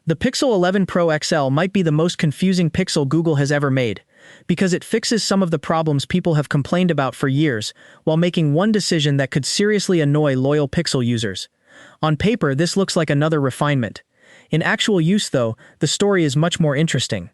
The Pixel 11 Pro XL might be the most confusing Pixel Google has ever made, because it fixes some of the problems people have complained about for years, while making one decision that could seriously annoy loyal Pixel users. On paper, this looks like another refinement. In actual use, though, the story is much more interesting.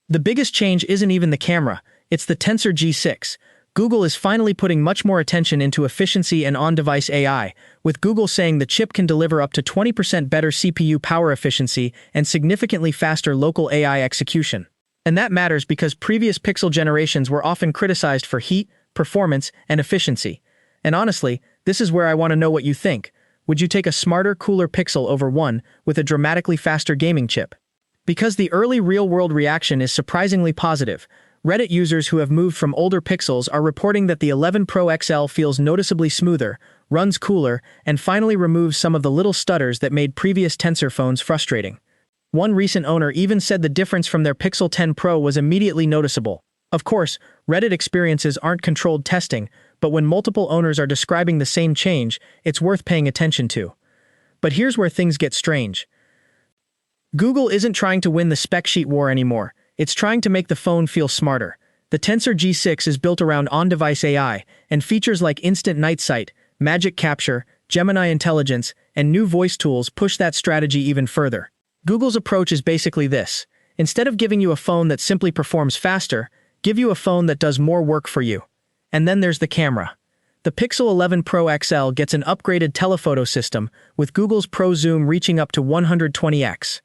The biggest change isn't even the camera, it's the Tensor G6. Google is finally putting much more attention into efficiency and on-device AI, with Google saying the chip can deliver up to 20% better CPU power efficiency and significantly faster local AI execution. And that matters because previous Pixel generations were often criticized for heat, performance, and efficiency. And honestly, this is where I want to know what you think. Would you take a smarter, cooler Pixel over one with a dramatically faster gaming chip? Because the early real-world reaction is surprisingly positive, Reddit users who have moved from older Pixels are reporting that the 11 Pro XL feels noticeably smoother, runs cooler, and finally removes some of the little stutters that made previous Tensor phones frustrating. One recent owner even said the difference from their Pixel 10 Pro was immediately noticeable. Of course, Reddit experiences aren't controlled testing, but when multiple owners are describing the same change, it's worth paying attention to. But here's where things get strange. Google isn't trying to win the spec sheet war anymore. It's trying to make the phone feel smarter. The Tensor G6 is built around on-device AI, and features like Instant Night Sight, Magic Capture, Gemini Intelligence, and new voice tools push that strategy even further. Google's approach is basically this. Instead of giving you a phone that simply performs faster, give you a phone that does more work for you. And then there's the camera. The Pixel 11 Pro XL gets an upgraded telephoto system, with Google's Pro Zoom reaching up to 120x.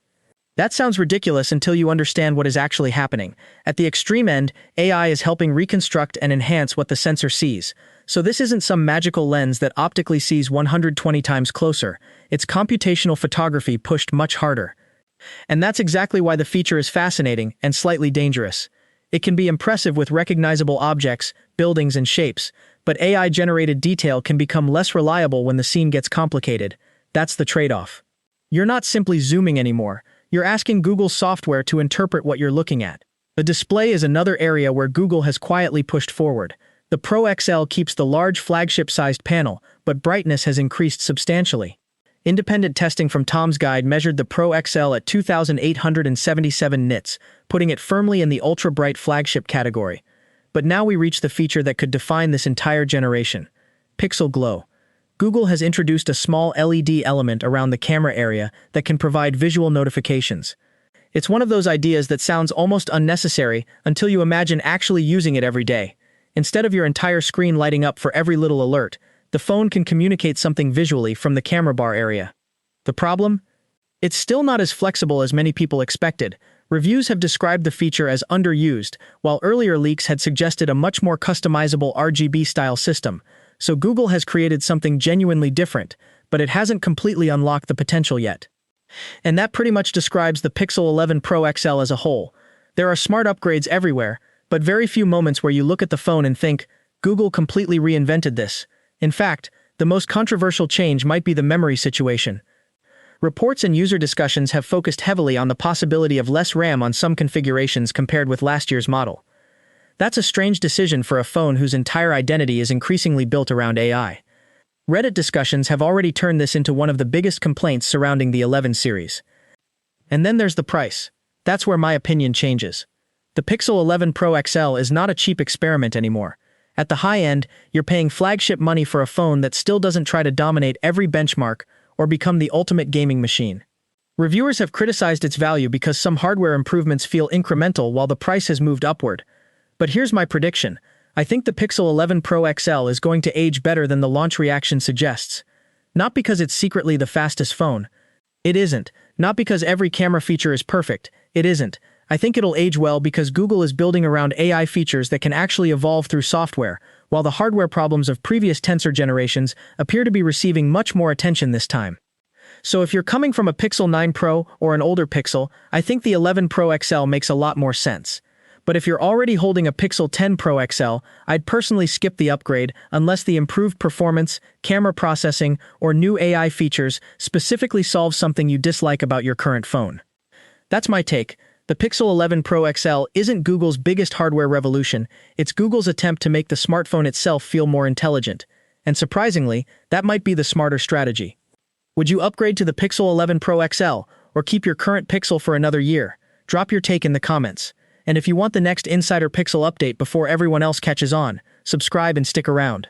That sounds ridiculous until you understand what is actually happening. At the extreme end, AI is helping reconstruct and enhance what the sensor sees. So this isn't some magical lens that optically sees 120 times closer. It's computational photography pushed much harder. And that's exactly why the feature is fascinating and slightly dangerous. It can be impressive with recognizable objects, buildings, and shapes, but AI-generated detail can become less reliable when the scene gets complicated. That's the trade-off. You're not simply zooming anymore. You're asking Google software to interpret what you're looking at. The display is another area where Google has quietly pushed forward. The Pro XL keeps the large flagship-sized panel, but brightness has increased substantially. Independent testing from Tom's Guide measured the Pro XL at 2,877 nits, putting it firmly in the ultra-bright flagship category. But now we reach the feature that could define this entire generation: Pixel Glow. Google has introduced a small LED element around the camera area that can provide visual notifications. It's one of those ideas that sounds almost unnecessary until you imagine actually using it every day. Instead of your entire screen lighting up for every little alert, the phone can communicate something visually from the camera bar area. The problem? It's still not as flexible as many people expected. Reviews have described the feature as underused, while earlier leaks had suggested a much more customizable RGB-style system. So Google has created something genuinely different, but it hasn't completely unlocked the potential yet. And that pretty much describes the Pixel 11 Pro XL as a whole. There are smart upgrades everywhere, but very few moments where you look at the phone and think, Google completely reinvented this. In fact, the most controversial change might be the memory situation. Reports and user discussions have focused heavily on the possibility of less RAM on some configurations compared with last year's model. That's a strange decision for a phone whose entire identity is increasingly built around AI. Reddit discussions have already turned this into one of the biggest complaints surrounding the 11 series. And then there's the price. That's where my opinion changes. The Pixel 11 Pro XL is not a cheap experiment anymore. At the high end, you're paying flagship money for a phone that still doesn't try to dominate every benchmark or become the ultimate gaming machine. Reviewers have criticized its value because some hardware improvements feel incremental while the price has moved upward. But here's my prediction. I think the Pixel 11 Pro XL is going to age better than the launch reaction suggests. Not because it's secretly the fastest phone. It isn't. Not because every camera feature is perfect. It isn't. I think it'll age well because Google is building around AI features that can actually evolve through software, while the hardware problems of previous Tensor generations appear to be receiving much more attention this time. So if you're coming from a Pixel 9 Pro or an older Pixel, I think the 11 Pro XL makes a lot more sense. But if you're already holding a Pixel 10 Pro XL, I'd personally skip the upgrade unless the improved performance, camera processing, or new AI features specifically solve something you dislike about your current phone. That's my take. The Pixel 11 Pro XL isn't Google's biggest hardware revolution, it's Google's attempt to make the smartphone itself feel more intelligent. And surprisingly, that might be the smarter strategy. Would you upgrade to the Pixel 11 Pro XL, or keep your current Pixel for another year? Drop your take in the comments. And if you want the next Insider Pixel update before everyone else catches on, subscribe and stick around.